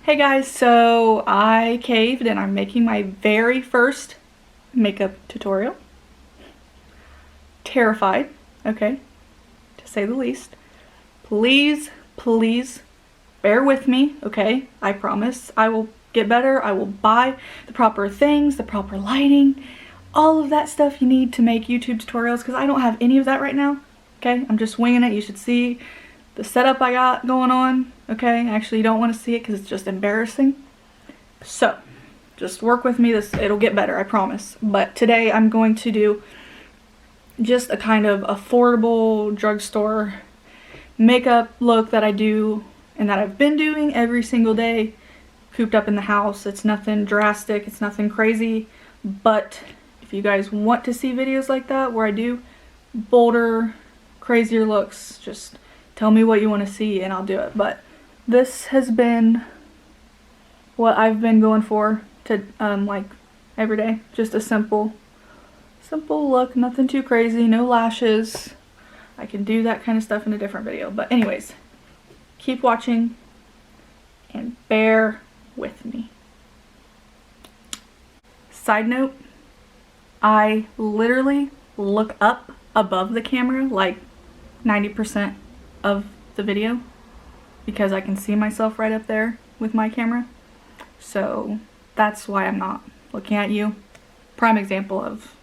Hey guys, so I caved and I'm making my very first makeup tutorial. Terrified, okay, to say the least. Please, please bear with me, okay? I promise I will get better. I will buy the proper things, the proper lighting, all of that stuff you need to make YouTube tutorials because I don't have any of that right now, okay? I'm just winging it. You should see the setup I got going on, okay? Actually, you don't want to see it because it's just embarrassing. So, just work with me. It'll get better, I promise. But today I'm going to do just a kind of affordable drugstore makeup look that I do and that I've been doing every single day, cooped up in the house. It's nothing drastic, it's nothing crazy, but if you guys want to see videos like that where I do bolder, crazier looks, just tell me what you want to see and I'll do it. But this has been what I've been going for to like every day. Just a simple look, nothing too crazy, no lashes. I can do that kind of stuff in a different video. But anyways, keep watching and bear with me. Side note, I literally look up above the camera like 90% of the video because I can see myself right up there with my camera. So that's why I'm not looking at you. Prime example of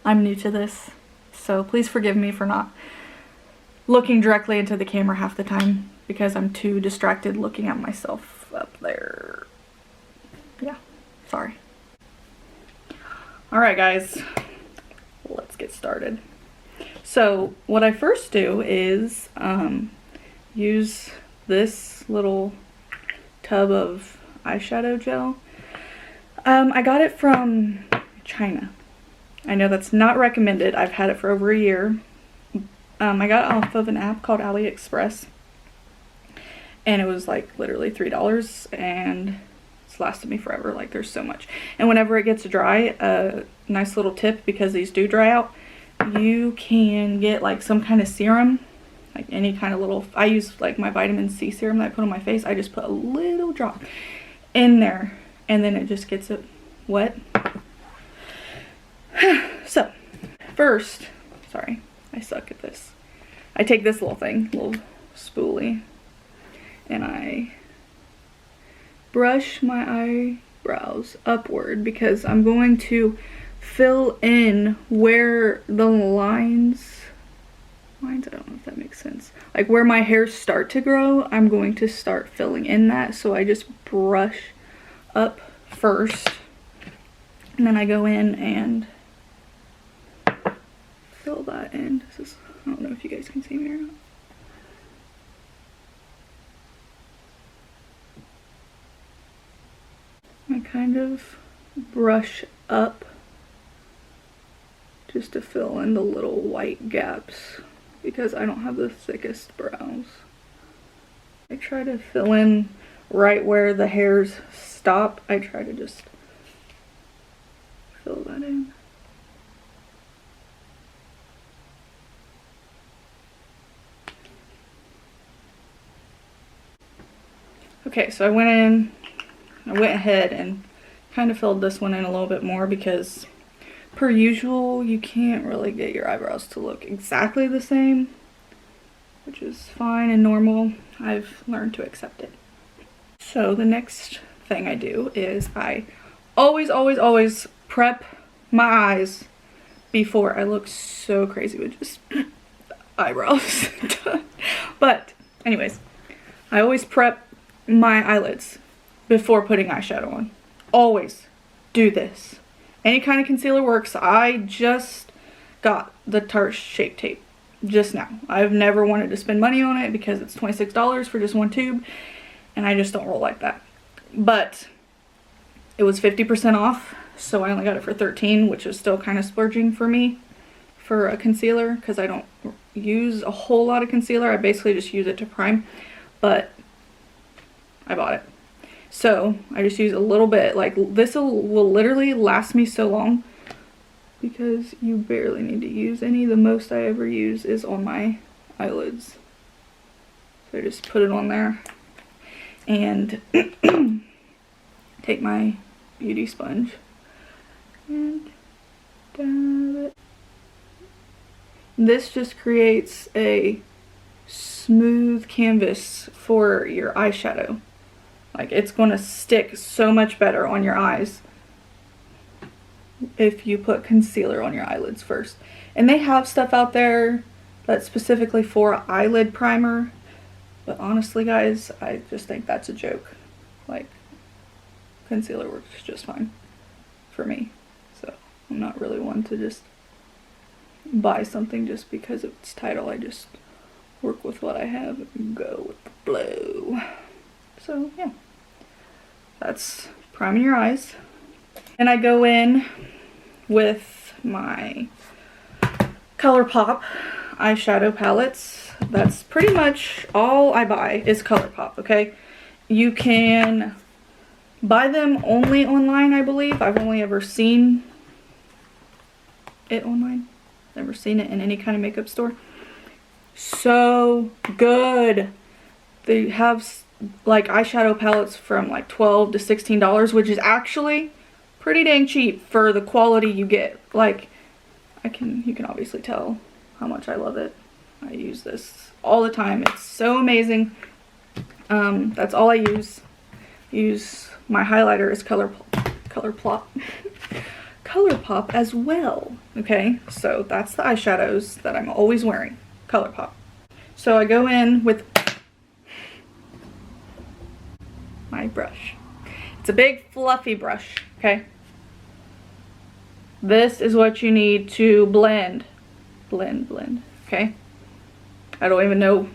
I'm new to this. So please forgive me for not looking directly into the camera half the time because I'm too distracted looking at myself up there. Yeah, sorry. Alright guys, let's get started. So what I first do is use this little tub of eyeshadow gel. I got it from China. I know that's not recommended. I've had it for over a year. I got it off of an app called AliExpress. And it was like literally $3 and it's lasted me forever. Like there's so much. And whenever it gets dry, a nice little tip, because these do dry out, you can get like some kind of serum, like any kind of little, I use like my vitamin C serum that I put on my face. I just put a little drop in there and then it just gets it wet. So first, sorry, I suck at this. I take this little thing, little spoolie, and I brush my eyebrows upward because I'm going to fill in where the lines, I don't know if that makes sense, like where my hairs start to grow. I'm going to start filling in that, so I just brush up first and then I go in and fill that in. This is, I don't know if you guys can see me or not. I kind of brush up just to fill in the little white gaps because I don't have the thickest brows. I try to fill in right where the hairs stop. I try to just fill that in. Okay, so I went ahead and kind of filled this one in a little bit more because per usual, you can't really get your eyebrows to look exactly the same, which is fine and normal. I've learned to accept it. So the next thing I do is I always prep my eyes before I look so crazy with just eyebrows. But anyways, I always prep my eyelids before putting eyeshadow on. Always do this. Any kind of concealer works. I just got the Tarte Shape Tape just now. I've never wanted to spend money on it because it's $26 for just one tube and I just don't roll like that. But it was 50% off, so I only got it for $13, which is still kind of splurging for me for a concealer because I don't use a whole lot of concealer. I basically just use it to prime, but I bought it. So I just use a little bit. Like this will literally last me so long because you barely need to use any. The most I ever use is on my eyelids. So I just put it on there and take my beauty sponge and dab it. This just creates a smooth canvas for your eyeshadow. Like, it's going to stick so much better on your eyes if you put concealer on your eyelids first. And they have stuff out there that's specifically for eyelid primer, but honestly guys, I just think that's a joke. Like, concealer works just fine for me, so I'm not really one to just buy something just because of its title. I just work with what I have and go with the flow. So yeah, that's priming your eyes. And I go in with my Colourpop eyeshadow palettes. That's pretty much all I buy is Colourpop, okay? You can buy them only online, I believe. I've only ever seen it online. Never seen it in any kind of makeup store. So good. They have like eyeshadow palettes from like $12 to $16, which is actually pretty dang cheap for the quality you get. Like, you can obviously tell how much I love it. I use this all the time. It's so amazing. That's all I use. My highlighter is Colourpop. Colourpop as well. Okay, so that's the eyeshadows that I'm always wearing. Colourpop. So I go in with my brush. It's a big fluffy brush, okay? This is what you need to blend, okay? I don't even know.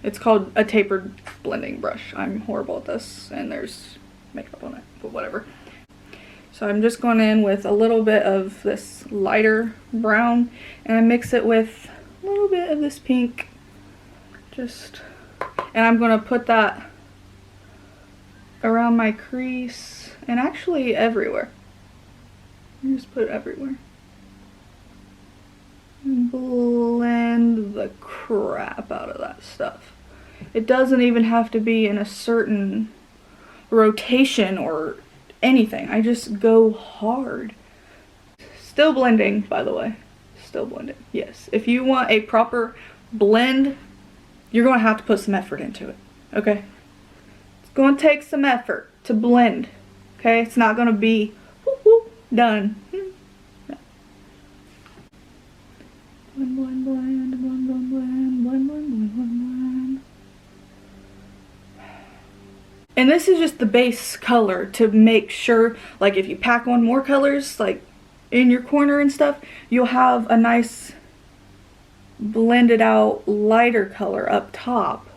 It's called a tapered blending brush. I'm horrible at this, and there's makeup on it, but whatever. So I'm just going in with a little bit of this lighter brown, and I mix it with a little bit of this pink. And I'm going to put that around my crease, and actually everywhere. Just put it everywhere. And blend the crap out of that stuff. It doesn't even have to be in a certain rotation or anything. I just go hard. Still blending, by the way. Still blending. Yes. If you want a proper blend, you're going to have to put some effort into it. Okay? It's going to take some effort to blend. Okay? It's not going to be whoop, whoop, done. No. Blend, blend, blend, blend, blend, blend, blend, blend, blend, blend. And this is just the base color to make sure, like, if you pack on more colors, like in your corner and stuff, you'll have a nice blended out lighter color up top.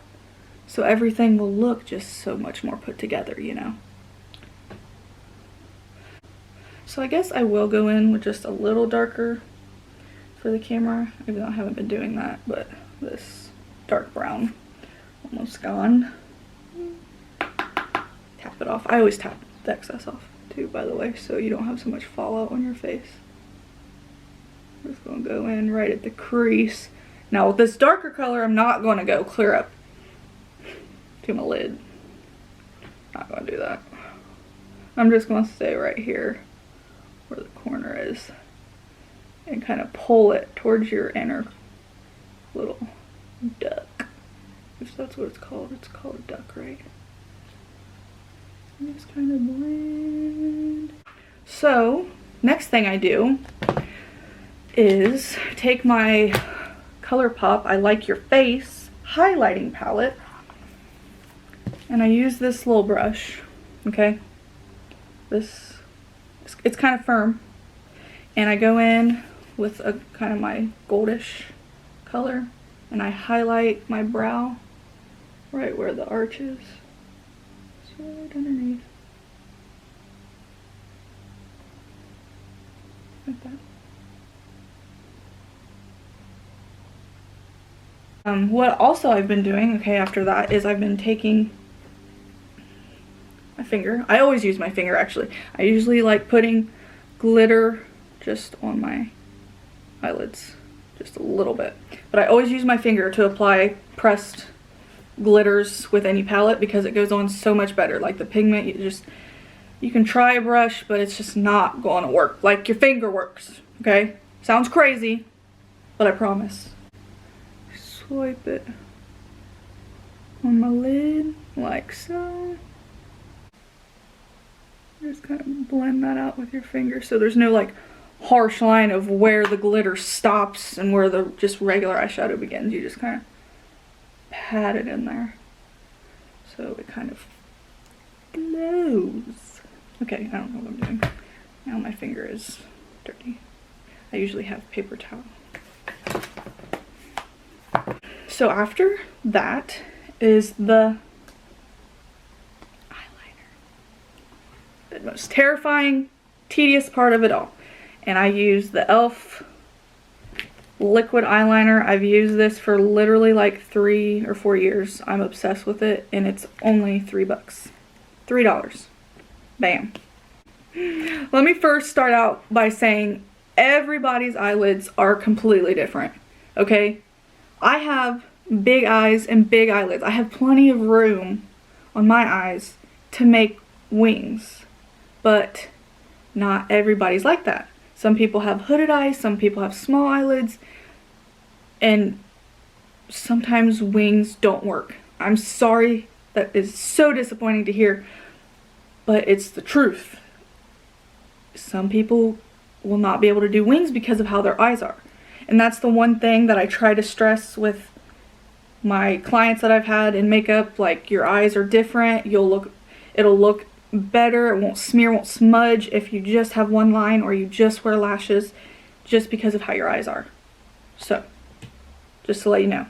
So everything will look just so much more put together, you know. So I guess I will go in with just a little darker for the camera, even though I haven't been doing that, but this dark brown, almost gone. Tap it off. I always tap the excess off too, by the way, so you don't have so much fallout on your face. I'm just going to go in right at the crease. Now with this darker color, I'm not going to go clear up to my lid. Not going to do that. I'm just going to stay right here where the corner is and kind of pull it towards your inner little duck. If that's what it's called. It's called a duck, right? And just kind of blend. So, next thing I do is take my Colourpop I Like Your Face highlighting palette, and I use this little brush, okay? It's kind of firm, and I go in with a kind of my goldish color, and I highlight my brow right where the arch is. So right underneath. Like that. What also I've been doing, okay, after that, is I've been taking my finger. I always use my finger, actually. I usually like putting glitter just on my eyelids, just a little bit. But I always use my finger to apply pressed glitters with any palette because it goes on so much better. Like the pigment, you can try a brush, but it's just not going to work like your finger works, okay? Sounds crazy, but I promise. Swipe it on my lid like so. Just kind of blend that out with your finger so there's no like harsh line of where the glitter stops and where the just regular eyeshadow begins. You just kind of pat it in there so it kind of glows. Okay, I don't know what I'm doing. Now my finger is dirty. I usually have paper towel. So after that is the eyeliner. The most terrifying, tedious part of it all. And I use the e.l.f. liquid eyeliner. I've used this for literally like 3 or 4 years. I'm obsessed with it, and it's only $3. $3. Bam. Let me first start out by saying everybody's eyelids are completely different, okay? I have big eyes and big eyelids. I have plenty of room on my eyes to make wings, but not everybody's like that. Some people have hooded eyes, some people have small eyelids, and sometimes wings don't work. I'm sorry, that is so disappointing to hear, but it's the truth. Some people will not be able to do wings because of how their eyes are. And that's the one thing that I try to stress with my clients that I've had in makeup. Like, your eyes are different. It'll look better. It won't smear, won't smudge if you just have one line or you just wear lashes, just because of how your eyes are. So, just to let you know.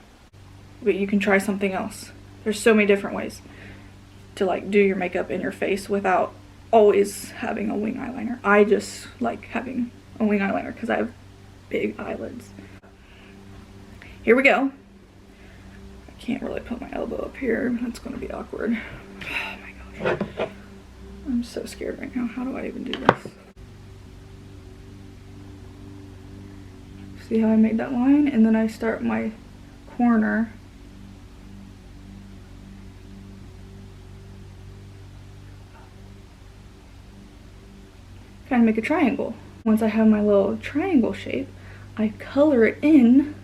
But you can try something else. There's so many different ways to like do your makeup in your face without always having a wing eyeliner. I just like having a wing eyeliner because I have big eyelids. Here we go. I can't really put my elbow up here. That's going to be awkward. Oh my gosh. I'm so scared right now. How do I even do this? See how I made that line? And then I start my corner. Kind of make a triangle. Once I have my little triangle shape, I color it in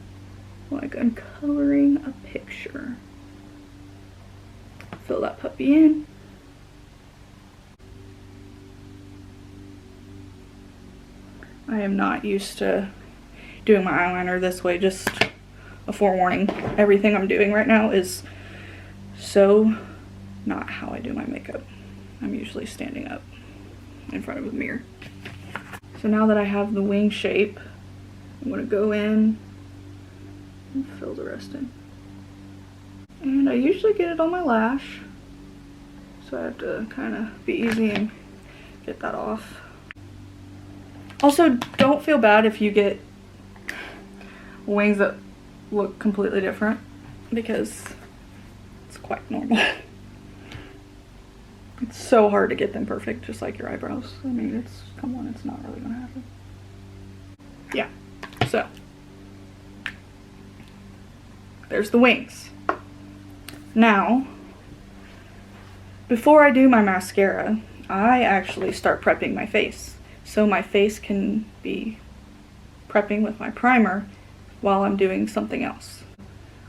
like I'm coloring a picture. Fill that puppy in. I am not used to doing my eyeliner this way, just a forewarning. Everything I'm doing right now is so not how I do my makeup. I'm usually standing up in front of a mirror. So now that I have the wing shape, I'm going to go in and fill the rest in. And I usually get it on my lash, so I have to kind of be easy and get that off. Also, don't feel bad if you get wings that look completely different, because it's quite normal. It's so hard to get them perfect, just like your eyebrows. I mean, come on, it's not really gonna happen. Yeah, so there's the wings. Now, before I do my mascara, I actually start prepping my face. So my face can be prepping with my primer while I'm doing something else.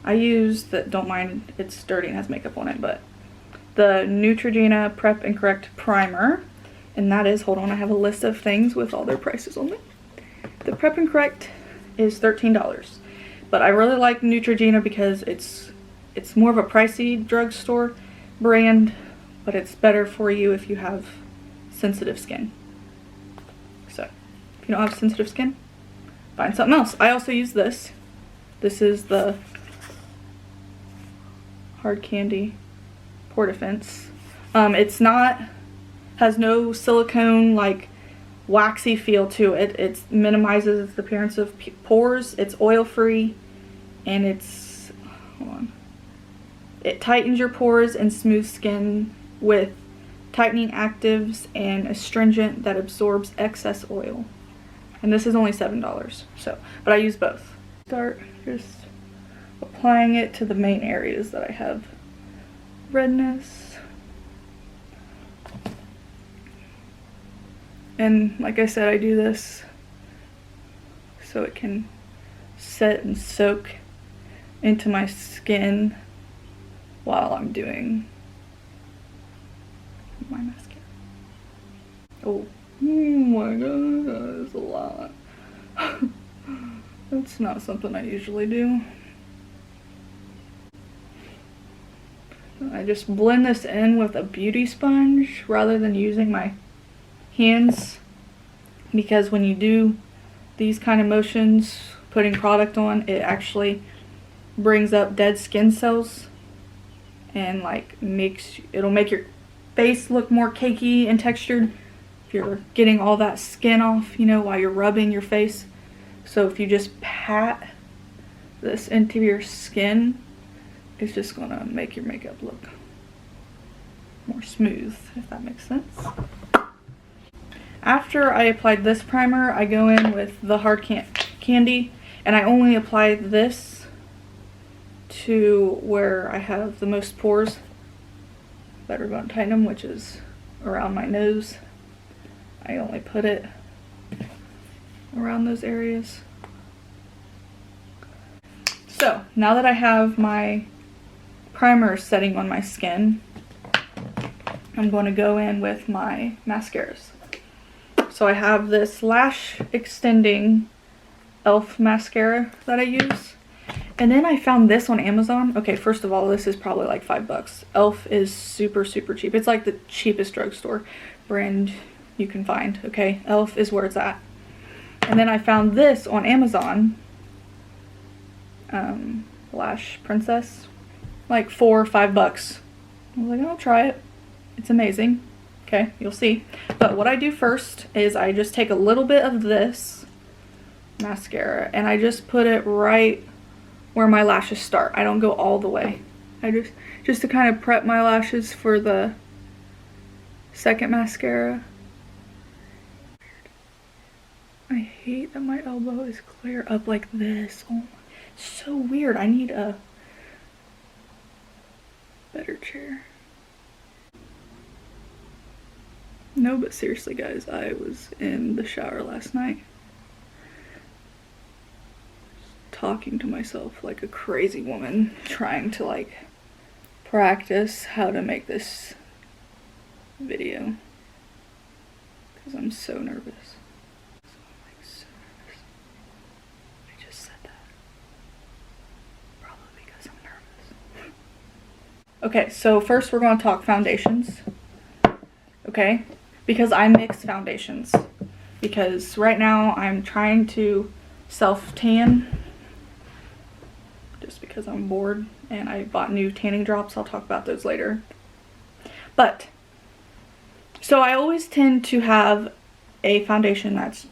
I use don't mind it's dirty and has makeup on it, but the Neutrogena Prep and Correct Primer. And that is, hold on, I have a list of things with all their prices on it. The Prep and Correct is $13. But I really like Neutrogena because it's more of a pricey drugstore brand, but it's better for you if you have sensitive skin. So, if you don't have sensitive skin, find something else. I also use this. This is the Hard Candy Pore Defense. Has no silicone like waxy feel to it. It minimizes the appearance of pores. It's oil free, and it tightens your pores and smooths skin with tightening actives and astringent that absorbs excess oil. And this is only $7. So, but I use both. Start just applying it to the main areas that I have redness. And like I said, I do this so it can set and soak into my skin while I'm doing my mascara. Oh my god, that is a lot. That's not something I usually do. I just blend this in with a beauty sponge rather than using my hands, because when you do these kind of motions, putting product on, it actually brings up dead skin cells and like it'll make your face look more cakey and textured if you're getting all that skin off, you know, while you're rubbing your face. So if you just pat this into your skin, it's just gonna make your makeup look more smooth, if that makes sense. After I applied this primer, I go in with the hard candy, and I only apply this to where I have the most pores that are going to tighten them, which is around my nose. I only put it around those areas. So now that I have my primer setting on my skin, I'm going to go in with my mascaras. So I have this lash extending e.l.f. mascara that I use. And then I found this on Amazon. Okay, first of all, this is probably like $5. e.l.f. is super, super cheap. It's like the cheapest drugstore brand you can find, okay? e.l.f. is where it's at. And then I found this on Amazon. Lash Princess. Like $4 or $5. I was like, I'll try it. It's amazing. Okay, you'll see. But what I do first is I just take a little bit of this mascara and I just put it right where my lashes start. I don't go all the way. I just to kind of prep my lashes for the second mascara. I hate that my elbow is clear up like this. Oh, so weird. I need a better chair. No, but seriously guys, I was in the shower last night talking to myself like a crazy woman, trying to like practice how to make this video because I'm so nervous. I'm like so nervous. I just said that. Probably because I'm nervous. Okay, so first we're going to talk foundations. Okay? Because I mix foundations. Because right now I'm trying to self-tan. Just because I'm bored. And I bought new tanning drops. I'll talk about those later. But, so I always tend to have a foundation that's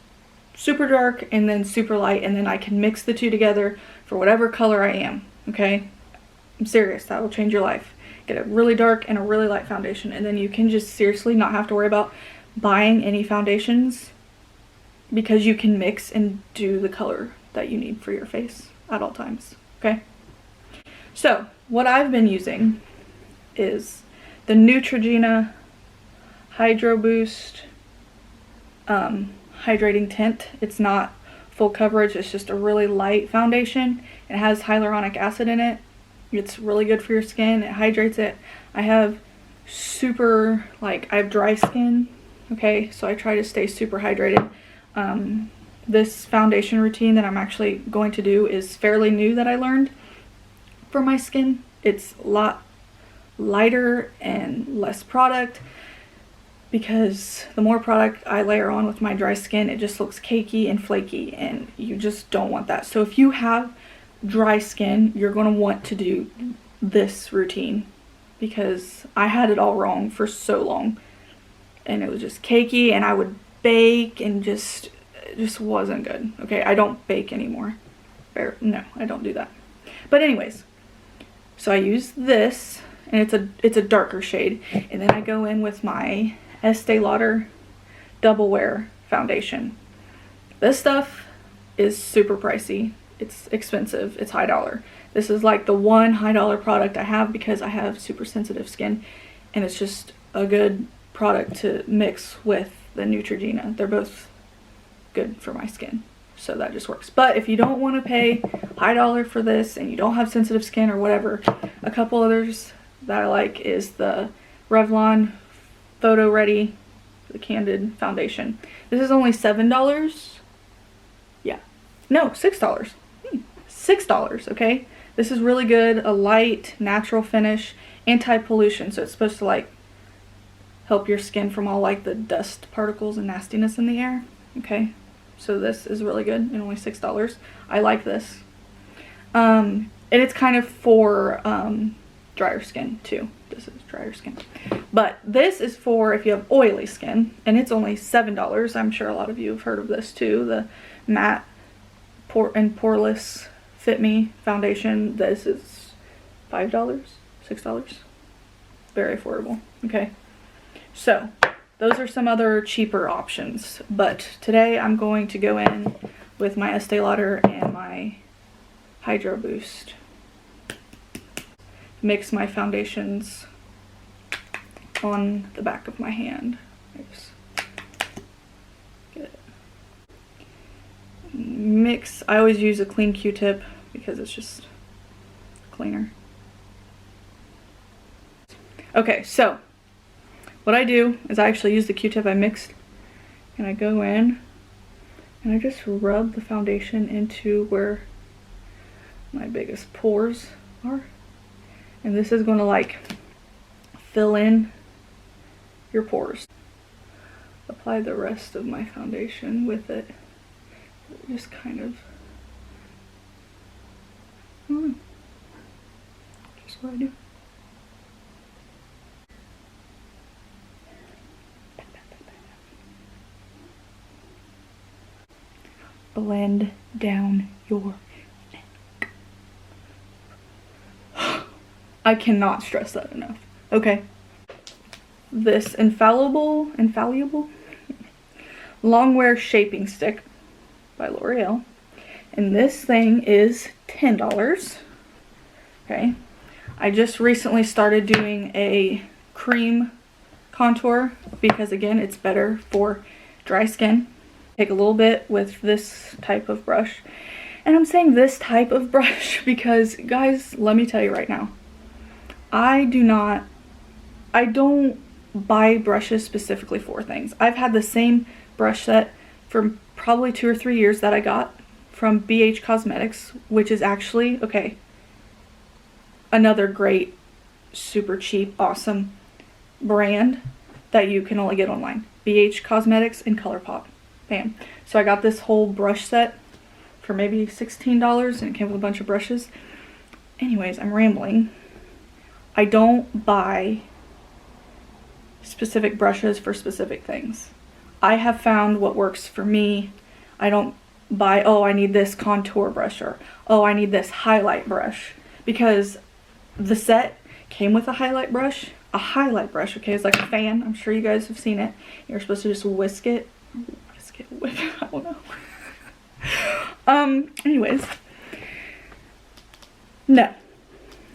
super dark and then super light. And then I can mix the two together for whatever color I am. Okay? I'm serious. That will change your life. Get a really dark and a really light foundation, and then you can just seriously not have to worry about buying any foundations because you can mix and do the color that you need for your face at all times. Okay, so what I've been using is the Nuetrogena hydroboost hydrating tint. It's not full coverage, it's just a really light foundation. It has hyaluronic acid in it. It's really good for your skin. It hydrates it. I have I have dry skin, okay, so I try to stay super hydrated. This foundation routine that I'm actually going to do is fairly new that I learned for my skin. It's a lot lighter and less product because the more product I layer on with my dry skin, it just looks cakey and flaky, and you just don't want that. So if you have dry skin, you're going to want to do this routine because I had it all wrong for so long and it was just cakey and I would bake and it just wasn't good. Okay, I don't bake anymore. No, I don't do that. But anyways, so I use this and it's a darker shade, and then I go in with my Estee Lauder Double Wear foundation. This stuff is super pricey. It's expensive. It's high dollar. This is like the one high dollar product I have because I have super sensitive skin, and it's just a good product to mix with the Neutrogena. They're both good for my skin, so that just works. But if you don't want to pay high dollar for this and you don't have sensitive skin or whatever, a couple others that I like is the Revlon Photo Ready, the Candid foundation. This is only $7. Yeah, no, $6. $6, okay? This is really good, a light, natural finish, anti-pollution, so it's supposed to like help your skin from all like the dust particles and nastiness in the air, okay? So this is really good and only $6. I like this. And it's kind of for drier skin too. This is drier skin. But this is for if you have oily skin, and it's only $7. I'm sure a lot of you have heard of this too. The matte poreless Fit Me foundation. This is $5, $6. Very affordable. Okay. So those are some other cheaper options. But today I'm going to go in with my Estee Lauder and my Hydra-boost. Mix my foundations on the back of my hand. Oops. Get it. Mix. I always use a clean Q-tip because it's just cleaner. Okay, so what I do is I actually use the Q-tip I mixed, and I go in and I just rub the foundation into where my biggest pores are. And this is going to like fill in your pores. Apply the rest of my foundation with it. Just kind of, just what I do. Blend down your neck. I cannot stress that enough. Okay. This Infallible Longwear Shaping Stick by L'Oreal. And this thing is $10. Okay. I just recently started doing a cream contour because again, it's better for dry skin. Take a little bit with this type of brush. And I'm saying this type of brush because guys, let me tell you right now, I don't buy brushes specifically for things. I've had the same brush set for probably 2 or 3 years that I got from BH Cosmetics, which is actually, okay, another great, super cheap, awesome brand that you can only get online. BH Cosmetics and Colourpop. Bam. So I got this whole brush set for maybe $16 and it came with a bunch of brushes. Anyways, I'm rambling. I don't buy specific brushes for specific things. I have found what works for me. I don't buy, oh, I need this contour brush, or oh, I need this highlight brush, because the set came with a highlight brush. A highlight brush, okay, is like a fan. I'm sure you guys have seen it. You're supposed to just whisk it. I don't know. Anyways. No.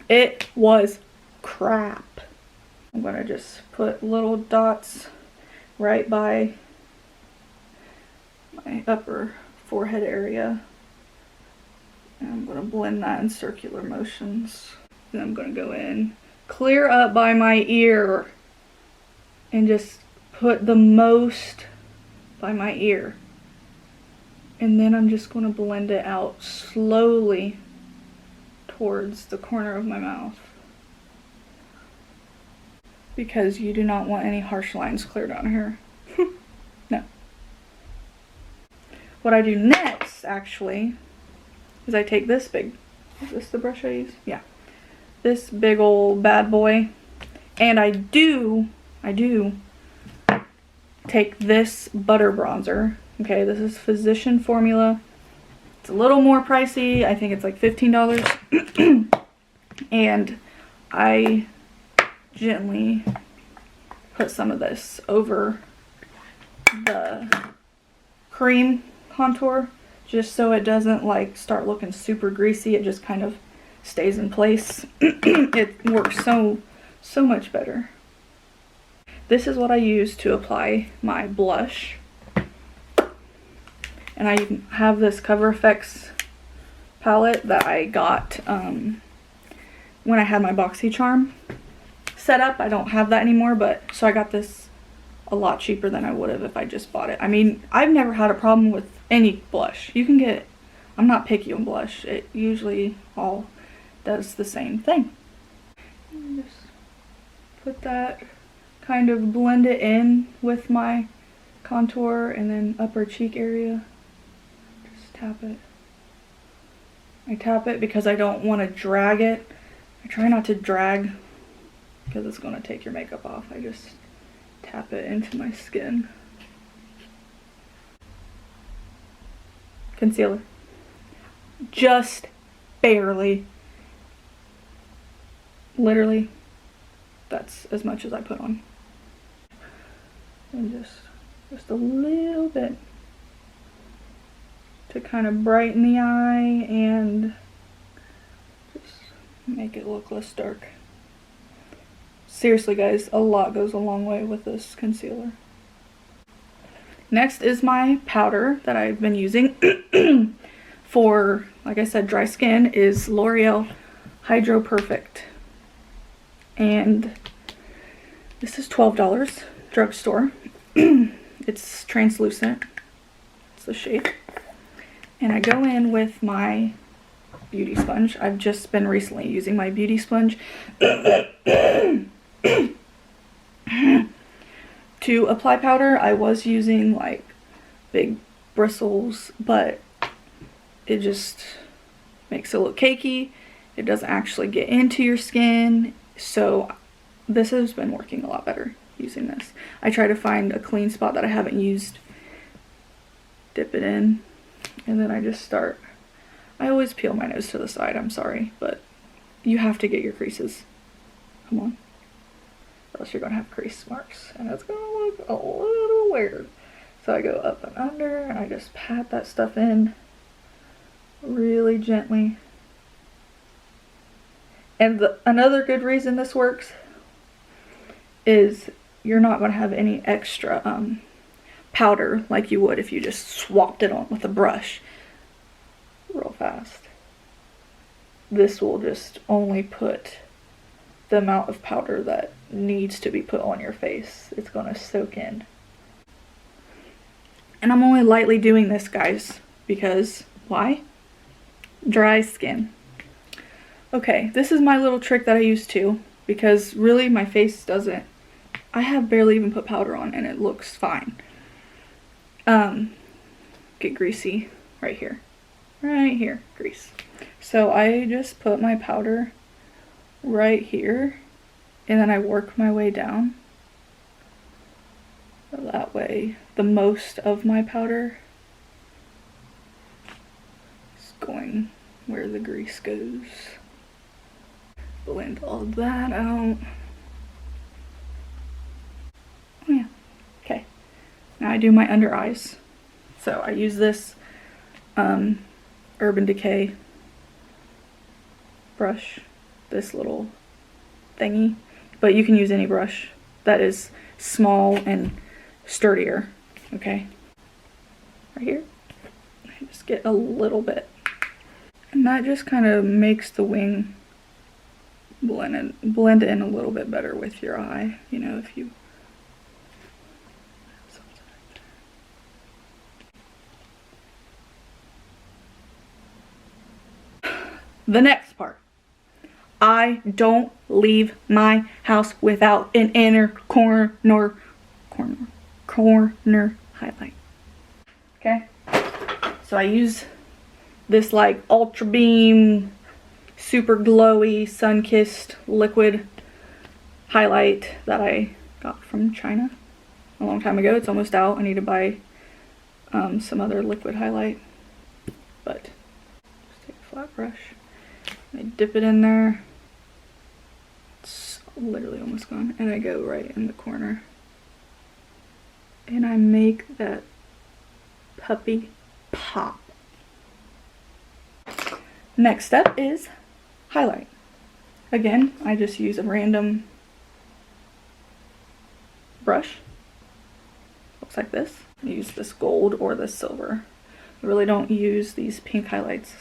It was crap. I'm gonna just put little dots right by my upper forehead area. And I'm gonna blend that in circular motions. Then I'm gonna go in, clear up by my ear, and just put the most by my ear. And then I'm just going to blend it out slowly towards the corner of my mouth, because you do not want any harsh lines cleared on here. No. What I do next, actually, is I take this big, is this the brush I use? Yeah. This big old bad boy, and I do take this butter bronzer. Okay, this is Physician Formula. It's a little more pricey. I think it's like $15. And I gently put some of this over the cream contour, just so it doesn't like start looking super greasy. It just kind of stays in place. It works so much better. This is what I use to apply my blush. And I have this Coverfx palette that I got when I had my BoxyCharm set up. I don't have that anymore, but so I got this a lot cheaper than I would have if I just bought it. I mean, I've never had a problem with any blush. You can get, I'm not picky on blush. It usually all does the same thing. Just put that, kind of blend it in with my contour and then upper cheek area. Just tap it. I tap it because I don't want to drag it. I try not to drag because it's going to take your makeup off. I just tap it into my skin. Concealer. Just barely. Literally, that's as much as I put on. And just a little bit to kind of brighten the eye and just make it look less dark. Seriously guys, a lot goes a long way with this concealer. Next is my powder that I've been using for, like I said, dry skin, is L'Oreal Hydra-perfect. And this is $12, drugstore. It's translucent. It's the shade. And I go in with my beauty sponge. I've just been recently using my beauty sponge to apply powder. I was using like big bristles, but it just makes it look cakey. It doesn't actually get into your skin. So this has been working a lot better using this. I try to find a clean spot that I haven't used, dip it in, and then I just start. I always peel my nose to the side, I'm sorry, but you have to get your creases. Come on. Or else you're going to have crease marks, and it's going to look a little weird. So I go up and under, and I just pat that stuff in really gently. And another good reason this works is you're not going to have any extra powder like you would if you just swapped it on with a brush real fast. This will just only put the amount of powder that needs to be put on your face. It's going to soak in. And I'm only lightly doing this, guys, because why? Dry skin. Okay, this is my little trick that I use too, because really my face doesn't, I have barely even put powder on and it looks fine. Get greasy right here. Right here, grease. So I just put my powder right here and then I work my way down. So that way the most of my powder is going where the grease goes. Blend all that out. Oh yeah, okay. Now I do my under eyes. So I use this Urban Decay brush, this little thingy, but you can use any brush that is small and sturdier, okay? Right here, I just get a little bit. And that just kind of makes the wing blend in a little bit better with your eye, you know, if you the next part. I don't leave my house without an inner corner highlight. Okay? So I use this like Ultra Beam super glowy sun-kissed liquid highlight that I got from China a long time ago. It's almost out. I need to buy some other liquid highlight, but just take a flat brush. I dip it in there. It's literally almost gone. And I go right in the corner. And I make that puppy pop. Next step is highlight. Again, I just use a random brush. Looks like this. I use this gold or this silver. I really don't use these pink highlights.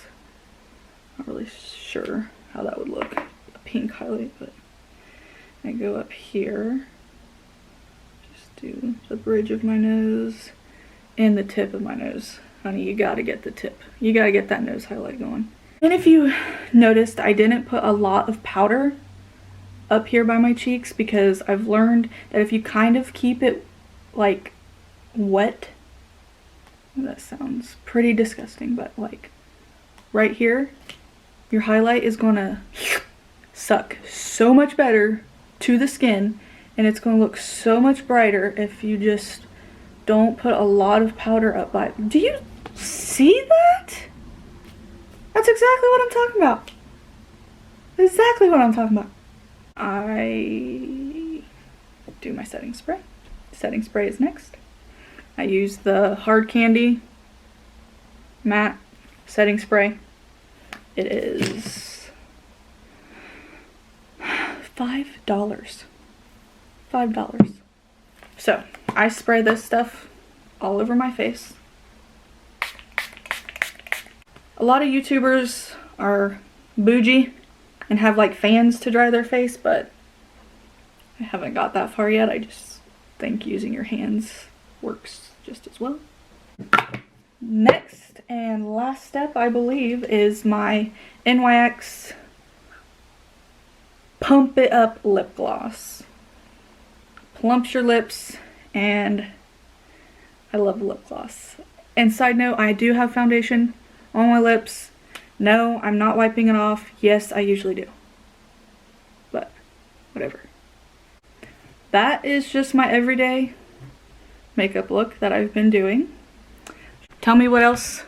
Not really sure how that would look, a pink highlight, but I go up here, just do the bridge of my nose and the tip of my nose. Honey, you gotta get the tip. You gotta get that nose highlight going. And if you noticed, I didn't put a lot of powder up here by my cheeks because I've learned that if you kind of keep it like wet, that sounds pretty disgusting, but like right here, your highlight is gonna suck so much better to the skin, and it's gonna look so much brighter if you just don't put a lot of powder up by. Do you see that? That's exactly what I'm talking about. Exactly what I'm talking about. I do my setting spray. Setting spray is next. I use the Hard Candy matte setting spray. It is $5. $5. So I spray this stuff all over my face. A lot of YouTubers are bougie and have like fans to dry their face, but I haven't got that far yet. I just think using your hands works just as well. Next and last step, I believe, is my NYX Pump It Up lip gloss. Plumps your lips, and I love lip gloss. And side note, I do have foundation on my lips. No, I'm not wiping it off. Yes, I usually do. But whatever. That is just my everyday makeup look that I've been doing. Tell me what else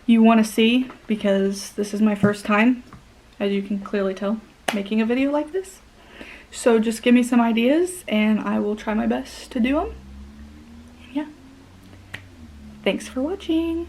you want to see, because this is my first time, as you can clearly tell, making a video like this. So just give me some ideas and I will try my best to do them. Yeah. Thanks for watching.